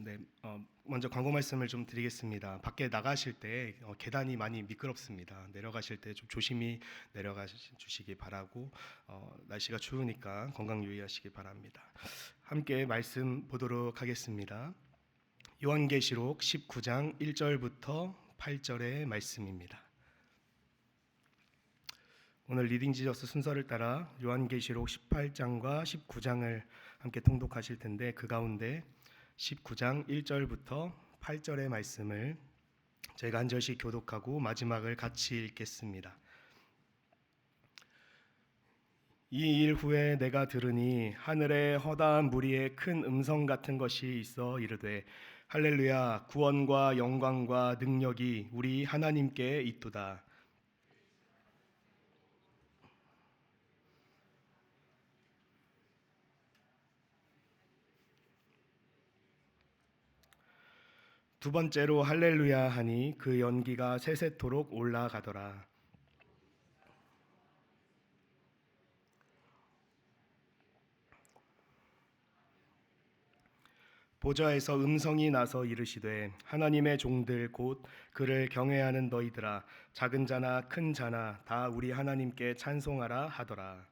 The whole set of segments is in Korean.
네, 먼저 광고 말씀을 좀 드리겠습니다. 밖에 나가실 때 계단이 많이 미끄럽습니다. 내려가실 때 좀 조심히 내려가 주시기 바라고, 날씨가 추우니까 건강 유의하시기 바랍니다. 함께 말씀 보도록 하겠습니다. 요한계시록 19장 1절부터 8절의 말씀입니다. 오늘 리딩 지저스 순서를 따라 요한계시록 18장과 19장을 함께 통독하실 텐데, 그 가운데 19장 1절부터 8절의 말씀을 제가 한 절씩 교독하고 마지막을 같이 읽겠습니다. 이 일 후에 내가 들으니 하늘에 허다한 무리의 큰 음성 같은 것이 있어 이르되 할렐루야, 구원과 영광과 능력이 우리 하나님께 있도다. 두 번째로 할렐루야 하니 그 연기가 세세토록 올라가더라. 보좌에서 음성이 나서 이르시되 하나님의 종들 곧 그를 경외하는 너희들아, 작은 자나 큰 자나 다 우리 하나님께 찬송하라 하더라.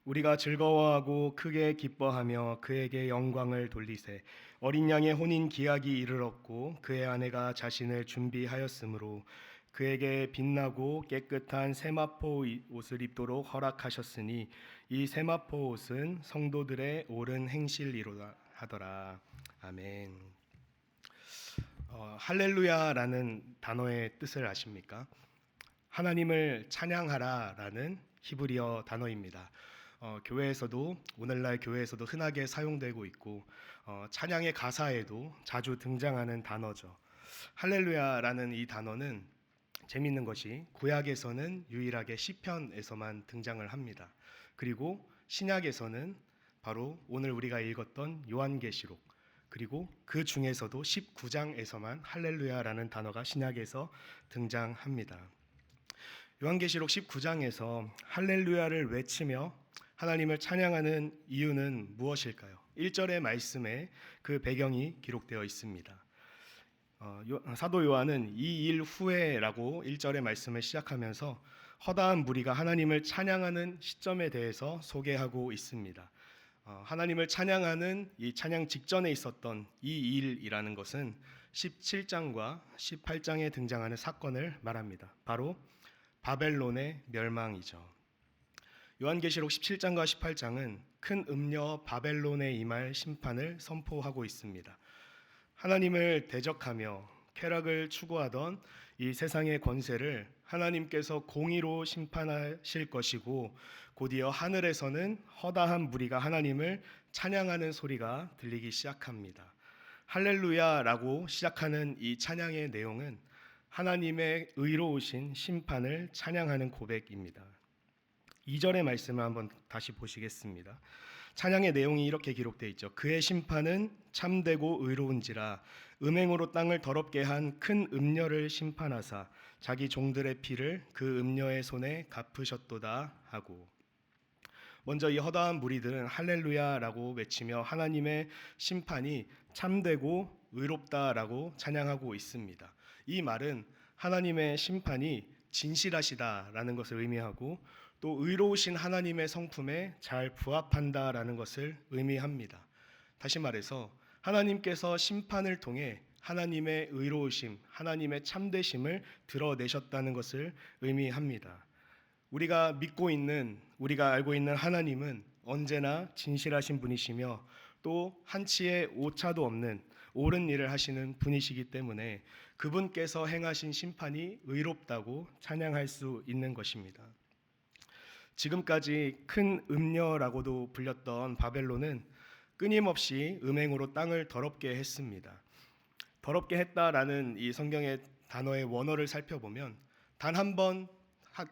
우리가 즐거워하고 크게 기뻐하며 그에게 영광을 돌리세. 어린 양의 혼인 기약이 이르렀고 그의 아내가 자신을 준비하였으므로 그에게 빛나고 깨끗한 세마포 옷을 입도록 허락하셨으니 이 세마포 옷은 성도들의 옳은 행실이로다 하더라. 아멘. 할렐루야라는 단어의 뜻을 아십니까? 하나님을 찬양하라라는 히브리어 단어입니다. 교회에서도, 오늘날 교회에서도 흔하게 사용되고 있고, 찬양의 가사에도 자주 등장하는 단어죠. 할렐루야라는 이 단어는 재미있는 것이 구약에서는 유일하게 시편에서만 등장을 합니다. 그리고 신약에서는 바로 오늘 우리가 읽었던 요한계시록, 그리고 그 중에서도 19장에서만 할렐루야라는 단어가 신약에서 등장합니다. 요한계시록 19장에서 할렐루야를 외치며 하나님을 찬양하는 이유는 무엇일까요? 1절의 말씀에 그 배경이 기록되어 있습니다. 사도 요한은 이 일 후에라고 1절의 말씀을 시작하면서 허다한 무리가 하나님을 찬양하는 시점에 대해서 소개하고 있습니다. 하나님을 찬양하는 이 찬양 직전에 있었던 이 일이라는 것은 17장과 18장에 등장하는 사건을 말합니다. 바로 바벨론의 멸망이죠. 요한계시록 17장과 18장은 큰 음녀 바벨론에 임할 심판을 선포하고 있습니다. 하나님을 대적하며 쾌락을 추구하던 이 세상의 권세를 하나님께서 공의로 심판하실 것이고, 곧이어 하늘에서는 허다한 무리가 하나님을 찬양하는 소리가 들리기 시작합니다. 할렐루야라고 시작하는 이 찬양의 내용은 하나님의 의로우신 심판을 찬양하는 고백입니다. 2절의 말씀을 한번 다시 보시겠습니다. 찬양의 내용이 이렇게 기록되어 있죠. 그의 심판은 참되고 의로운지라 음행으로 땅을 더럽게 한 큰 음녀를 심판하사 자기 종들의 피를 그 음녀의 손에 갚으셨도다 하고, 먼저 이 허다한 무리들은 할렐루야라고 외치며 하나님의 심판이 참되고 의롭다라고 찬양하고 있습니다. 이 말은 하나님의 심판이 진실하시다라는 것을 의미하고, 또 의로우신 하나님의 성품에 잘 부합한다라는 것을 의미합니다. 다시 말해서 하나님께서 심판을 통해 하나님의 의로우심, 하나님의 참되심을 드러내셨다는 것을 의미합니다. 우리가 믿고 있는, 우리가 알고 있는 하나님은 언제나 진실하신 분이시며 또 한치의 오차도 없는 옳은 일을 하시는 분이시기 때문에 그분께서 행하신 심판이 의롭다고 찬양할 수 있는 것입니다. 지금까지 큰 음녀라고도 불렸던 바벨론은 끊임없이 음행으로 땅을 더럽게 했습니다. 더럽게 했다라는 이 성경의 단어의 원어를 살펴보면 단 한 번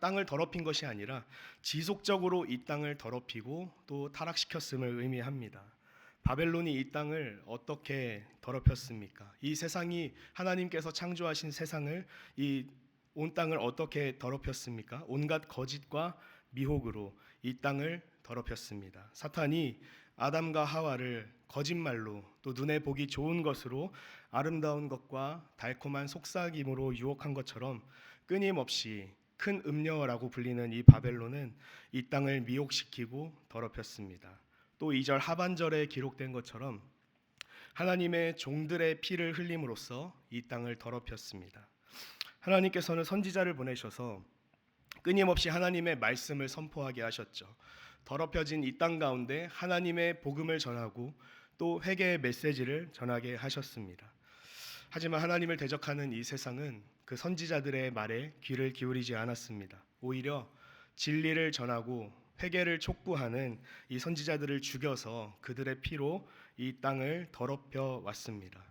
땅을 더럽힌 것이 아니라 지속적으로 이 땅을 더럽히고 또 타락시켰음을 의미합니다. 바벨론이 이 땅을 어떻게 더럽혔습니까? 이 세상이 하나님께서 창조하신 세상을 이 온 땅을 어떻게 더럽혔습니까? 온갖 거짓과 미혹으로 이 땅을 더럽혔습니다. 사탄이 아담과 하와를 거짓말로 또 눈에 보기 좋은 것으로 아름다운 것과 달콤한 속삭임으로 유혹한 것처럼 끊임없이 큰 음녀라고 불리는 이 바벨론은 이 땅을 미혹시키고 더럽혔습니다. 또 2절 하반절에 기록된 것처럼 하나님의 종들의 피를 흘림으로써 이 땅을 더럽혔습니다. 하나님께서는 선지자를 보내셔서 끊임없이 하나님의 말씀을 선포하게 하셨죠. 더럽혀진 이 땅 가운데 하나님의 복음을 전하고 또 회개의 메시지를 전하게 하셨습니다. 하지만 하나님을 대적하는 이 세상은 그 선지자들의 말에 귀를 기울이지 않았습니다. 오히려 진리를 전하고 회개를 촉구하는 이 선지자들을 죽여서 그들의 피로 이 땅을 더럽혀 왔습니다.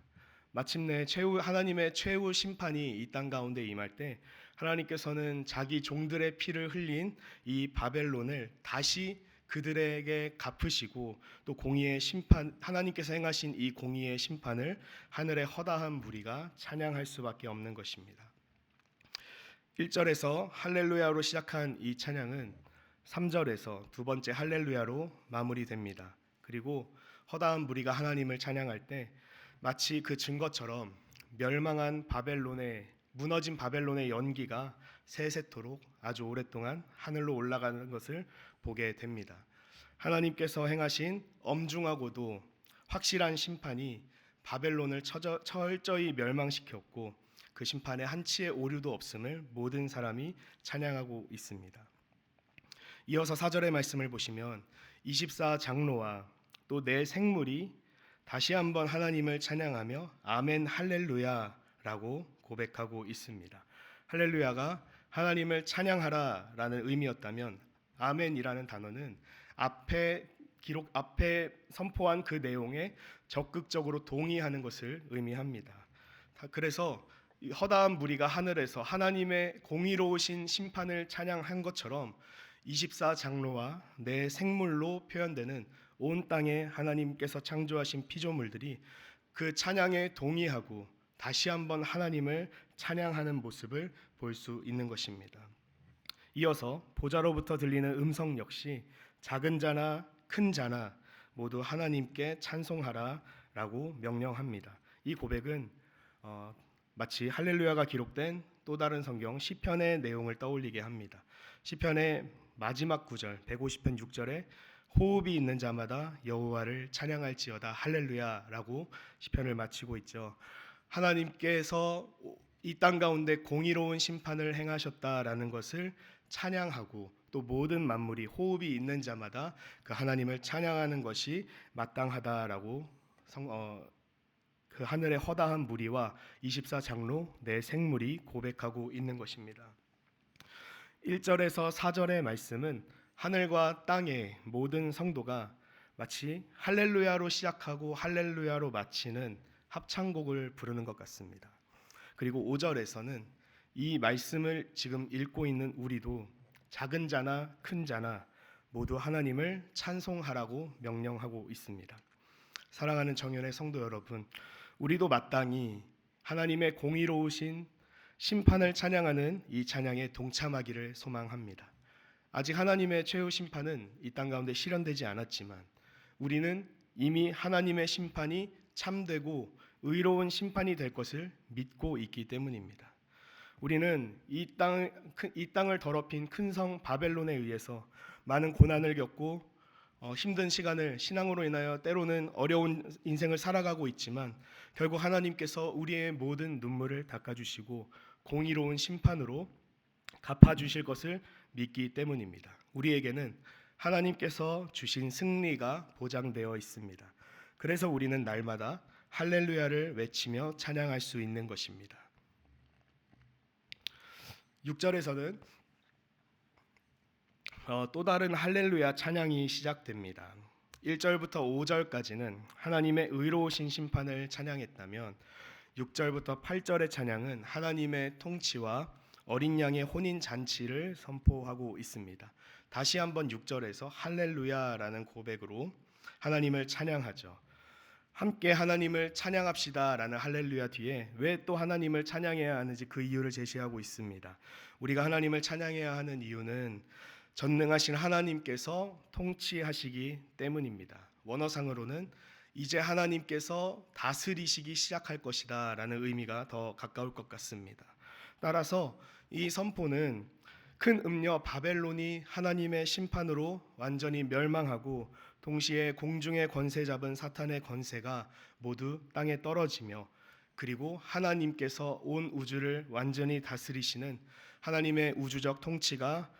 마침내 하나님의 최후 심판이 이 땅 가운데 임할 때 하나님께서는 자기 종들의 피를 흘린 이 바벨론을 다시 그들에게 갚으시고 또 공의의 심판, 하나님께서 행하신 이 공의의 심판을 하늘의 허다한 무리가 찬양할 수밖에 없는 것입니다. 1절에서 할렐루야로 시작한 이 찬양은 3절에서 두 번째 할렐루야로 마무리됩니다. 그리고 허다한 무리가 하나님을 찬양할 때 마치 그 증거처럼 멸망한 무너진 바벨론의 연기가 세세토록 아주 오랫동안 하늘로 올라가는 것을 보게 됩니다. 하나님께서 행하신 엄중하고도 확실한 심판이 바벨론을 철저히 멸망시켰고 그 심판에 한치의 오류도 없음을 모든 사람이 찬양하고 있습니다. 이어서 4절의 말씀을 보시면 24장로와 또 내 생물이 다시 한번 하나님을 찬양하며 아멘 할렐루야라고 고백하고 있습니다. 할렐루야가 하나님을 찬양하라라는 의미였다면 아멘이라는 단어는 앞에 선포한 그 내용에 적극적으로 동의하는 것을 의미합니다. 그래서 허다한 무리가 하늘에서 하나님의 공의로우신 심판을 찬양한 것처럼 24장로와 내 생물로 표현되는 온 땅에 하나님께서 창조하신 피조물들이 그 찬양에 동의하고 다시 한번 하나님을 찬양하는 모습을 볼 수 있는 것입니다. 이어서 보좌로부터 들리는 음성 역시 작은 자나 큰 자나 모두 하나님께 찬송하라라고 명령합니다. 이 고백은 마치 할렐루야가 기록된 또 다른 성경 시편의 내용을 떠올리게 합니다. 시편의 마지막 구절 150편 6절에 호흡이 있는 자마다 여호와를 찬양할지어다 할렐루야라고 시편을 마치고 있죠. 하나님께서 이 땅 가운데 공의로운 심판을 행하셨다라는 것을 찬양하고 또 모든 만물이 호흡이 있는 자마다 그 하나님을 찬양하는 것이 마땅하다라고 그 하늘의 허다한 무리와 24장로 내 생물이 고백하고 있는 것입니다. 1절에서 4절의 말씀은 하늘과 땅의 모든 성도가 마치 할렐루야로 시작하고 할렐루야로 마치는 합창곡을 부르는 것 같습니다. 그리고 5절에서는 이 말씀을 지금 읽고 있는 우리도 작은 자나 큰 자나 모두 하나님을 찬송하라고 명령하고 있습니다. 사랑하는 정연의 성도 여러분, 우리도 마땅히 하나님의 공의로우신 심판을 찬양하는 이 찬양에 동참하기를 소망합니다. 아직 하나님의 최후 심판은 이 땅 가운데 실현되지 않았지만 우리는 이미 하나님의 심판이 참되고 의로운 심판이 될 것을 믿고 있기 때문입니다. 우리는 이 땅을 더럽힌 큰 성 바벨론에 의해서 많은 고난을 겪고 힘든 시간을 신앙으로 인하여 때로는 어려운 인생을 살아가고 있지만 결국 하나님께서 우리의 모든 눈물을 닦아주시고 공의로운 심판으로 갚아주실 것을 믿기 때문입니다. 우리에게는 하나님께서 주신 승리가 보장되어 있습니다. 그래서 우리는 날마다 할렐루야를 외치며 찬양할 수 있는 것입니다. 6절에서는 또 다른 할렐루야 찬양이 시작됩니다. 1절부터 5절까지는 하나님의 의로우신 심판을 찬양했다면 6절부터 8절의 찬양은 하나님의 통치와 어린 양의 혼인 잔치를 선포하고 있습니다. 다시 한번 6절에서 할렐루야라는 고백으로 하나님을 찬양하죠. 함께 하나님을 찬양합시다라는 할렐루야 뒤에 왜 또 하나님을 찬양해야 하는지 그 이유를 제시하고 있습니다. 우리가 하나님을 찬양해야 하는 이유는 전능하신 하나님께서 통치하시기 때문입니다. 원어상으로는 이제 하나님께서 다스리시기 시작할 것이다 라는 의미가 더 가까울 것 같습니다. 따라서 이 선포는 큰 음녀 바벨론이 하나님의 심판으로 완전히 멸망하고 동시에 공중의 권세 잡은 사탄의 권세가 모두 땅에 떨어지며 그리고 하나님께서 온 우주를 완전히 다스리시는 하나님의 우주적 통치가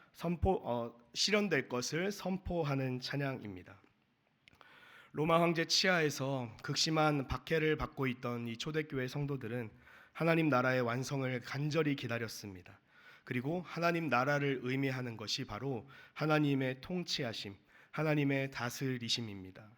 실현될 것을 선포하는 찬양입니다. 로마 황제 치하에서 극심한 박해를 받고 있던 이 초대교회 성도들은 하나님 나라의 완성을 간절히 기다렸습니다. 그리고 하나님 나라를 의미하는 것이 바로 하나님의 통치하심, 하나님의 다스리심입니다.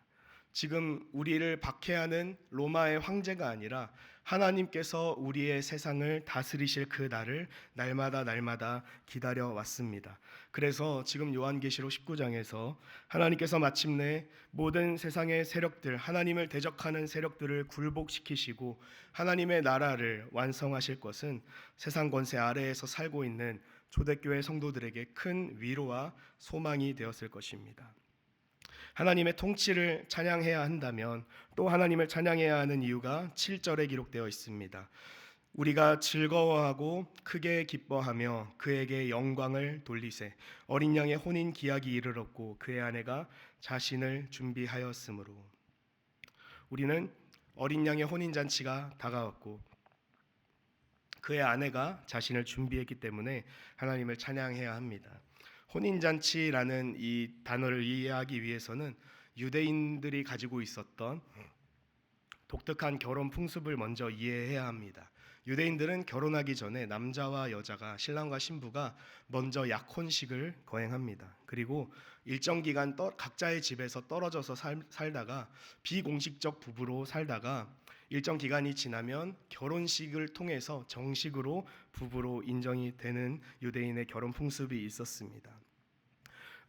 지금 우리를 박해하는 로마의 황제가 아니라 하나님께서 우리의 세상을 다스리실 그 날을 날마다 기다려 왔습니다. 그래서 지금 요한계시록 19장에서 하나님께서 마침내 모든 세상의 세력들, 하나님을 대적하는 세력들을 굴복시키시고 하나님의 나라를 완성하실 것은 세상 권세 아래에서 살고 있는 초대교회 성도들에게 큰 위로와 소망이 되었을 것입니다. 하나님의 통치를 찬양해야 한다면 또 하나님을 찬양해야 하는 이유가 7절에 기록되어 있습니다. 우리가 즐거워하고 크게 기뻐하며 그에게 영광을 돌리세 어린 양의 혼인 기약이 이르렀고 그의 아내가 자신을 준비하였으므로. 우리는 어린 양의 혼인 잔치가 다가왔고 그의 아내가 자신을 준비했기 때문에 하나님을 찬양해야 합니다. 혼인잔치라는 이 단어를 이해하기 위해서는 유대인들이 가지고 있었던 독특한 결혼 풍습을 먼저 이해해야 합니다. 유대인들은 결혼하기 전에 남자와 여자가 신랑과 신부가 먼저 약혼식을 거행합니다. 그리고 일정 기간 각자의 집에서 떨어져서 살다가 비공식적 부부로 살다가 일정 기간이 지나면 결혼식을 통해서 정식으로 부부로 인정이 되는 유대인의 결혼 풍습이 있었습니다.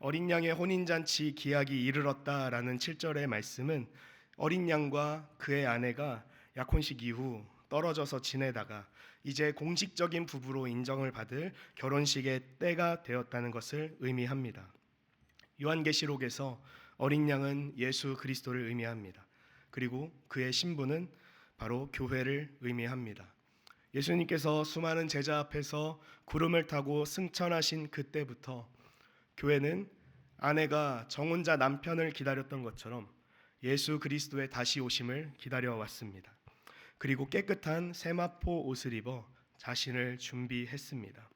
어린 양의 혼인잔치 기약이 이르렀다라는 7절의 말씀은 어린 양과 그의 아내가 약혼식 이후 떨어져서 지내다가 이제 공식적인 부부로 인정을 받을 결혼식의 때가 되었다는 것을 의미합니다. 요한계시록에서 어린 양은 예수 그리스도를 의미합니다. 그리고 그의 신부는 바로 교회를 의미합니다. 예수님께서 수많은 제자 앞에서 구름을 타고 승천하신 그때부터 교회는 아내가 정혼자 남편을 기다렸던 것처럼 예수 그리스도의 다시 오심을 기다려왔습니다. 그리고 깨끗한 세마포 옷을 입어 자신을 준비했습니다.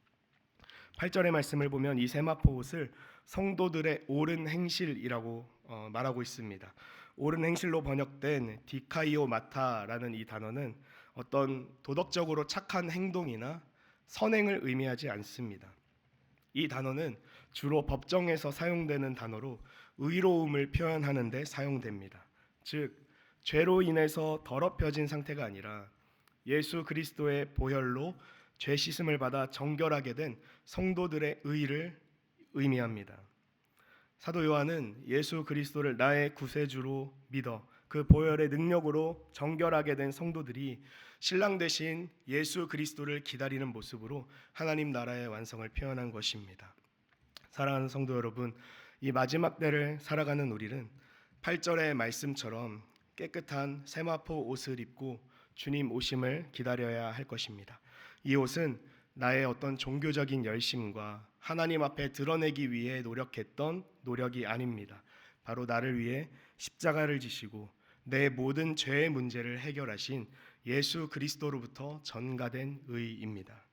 8절의 말씀을 보면 이 세마포 옷을 성도들의 옳은 행실이라고 말하고 있습니다. 옳은 행실로 번역된 디카이오마타라는 이 단어는 어떤 도덕적으로 착한 행동이나 선행을 의미하지 않습니다. 이 단어는 주로 법정에서 사용되는 단어로 의로움을 표현하는 데 사용됩니다. 즉 죄로 인해서 더럽혀진 상태가 아니라 예수 그리스도의 보혈로 죄 씻음을 받아 정결하게 된 성도들의 의를 의미합니다. 사도 요한은 예수 그리스도를 나의 구세주로 믿어 그 보혈의 능력으로 정결하게 된 성도들이 신랑 되신 예수 그리스도를 기다리는 모습으로 하나님 나라의 완성을 표현한 것입니다. 사랑하는 성도 여러분, 이 마지막 때를 살아가는 우리는 8절의 말씀처럼 깨끗한 세마포 옷을 입고 주님 오심을 기다려야 할 것입니다. 이 옷은 나의 어떤 종교적인 열심과 하나님 앞에 드러내기 위해 노력했던 노력이 아닙니다. 바로 나를 위해 십자가를 지시고 내 모든 죄의 문제를 해결하신 예수 그리스도로부터 전가된 의입니다.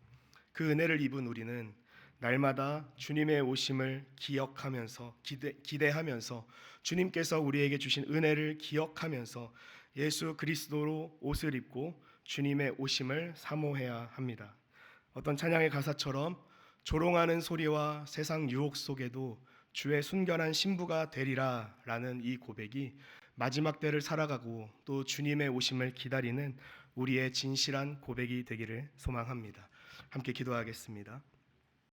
그 은혜를 입은 우리는 날마다 주님의 오심을 기억하면서 기대하면서 주님께서 우리에게 주신 은혜를 기억하면서 예수 그리스도로 옷을 입고 주님의 오심을 사모해야 합니다. 어떤 찬양의 가사처럼 조롱하는 소리와 세상 유혹 속에도 주의 순결한 신부가 되리라 라는 이 고백이 마지막 때를 살아가고 또 주님의 오심을 기다리는 우리의 진실한 고백이 되기를 소망합니다. 함께 기도하겠습니다.